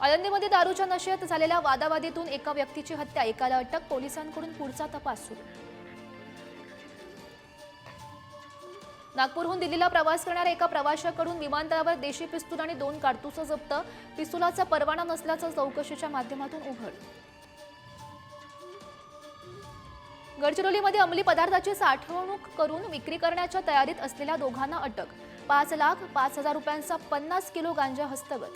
आळंदीमध्ये दारूच्या नशेत झालेल्या वादावादीतून एका व्यक्तीची हत्या, एकाला अटक, पोलिसांकडून पुढचा तपास सुरू। नागपूरहून दिल्लीला प्रवास करणाऱ्या एका प्रवाशाकडून विमानतळावर देशी पिस्तूल आणि 2 कारतूस जप्त, पिस्तुलाचा परवाना नसल्याचं चौकशीच्या माध्यमातून उघड। गडचिरोलीमध्ये अंमली पदार्थाची साठवणूक करून विक्री करण्याच्या तयारीत असलेल्या दोघांना अटक, 5,05,000 रुपयांचा 50 किलो गांजा हस्तगत।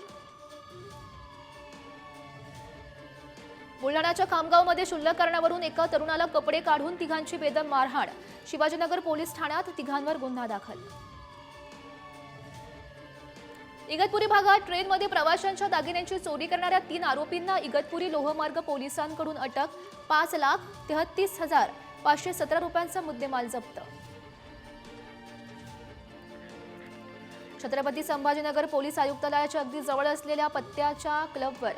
बुलढाण्याच्या खामगावमध्ये क्षुल्लक कारणावरून एका तरुणाला कपडे काढून तिघांची बेदम मारहाण, शिवाजीनगर पोलीस ठाण्यात तिघांवर गुन्हा दाखल। इगतपुरी भागात ट्रेनमध्ये प्रवाशांच्या दागिन्यांची चोरी करणाऱ्या 3 आरोपींना इगतपुरी लोहमार्ग पोलिसांकडून अटक, 5,33,517 रुपयांचा मुद्देमाल जप्त। छत्रपती संभाजीनगर पोलीस आयुक्तालयाच्या अगदी जवळ असलेल्या पत्त्याच्या क्लबवर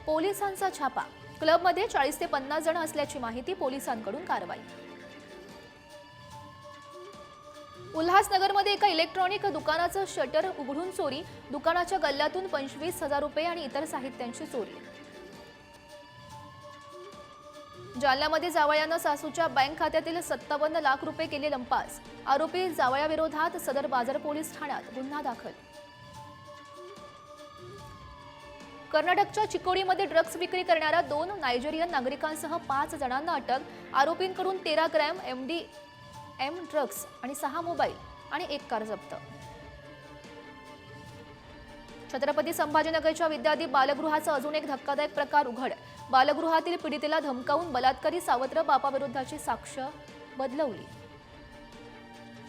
पोलिसांचा छापा, क्लबमध्ये 40 ते 50 जण असल्याची माहिती, पोलिसांकडून कारवाई। उल्हासनगरमध्ये एका इलेक्ट्रॉनिक दुकानाचं शटर उघडून चोरी, दुकानाच्या गल्ल्यातून 25,000 रुपये आणि इतर साहित्यांची चोरी। जालन्यामध्ये जावयानं सासूच्या बँक खात्यातील 57 लाख रुपये केले लंपास, आरोपी जावयाविरोधात सदर बाजार पोलीस ठाण्यात गुन्हा दाखल। कर्नाटकच्या चिकोडीमध्ये ड्रग्ज विक्री करणाऱ्या 2 नायजेरियन नागरिकांसह 5 जणांना अटक, आरोपींकडून 13 ग्रॅम MDM ड्रग्ज आणि 6 मोबाईल आणि 1 कार जप्त। छत्रपती संभाजीनगरच्या विद्यार्थी बालगृहाचा अजून एक धक्कादायक प्रकार उघड, बालगृहातील पीडितेला धमकावून बलात्कारी सावत्र बापाविरोधाची साक्ष बदलवली।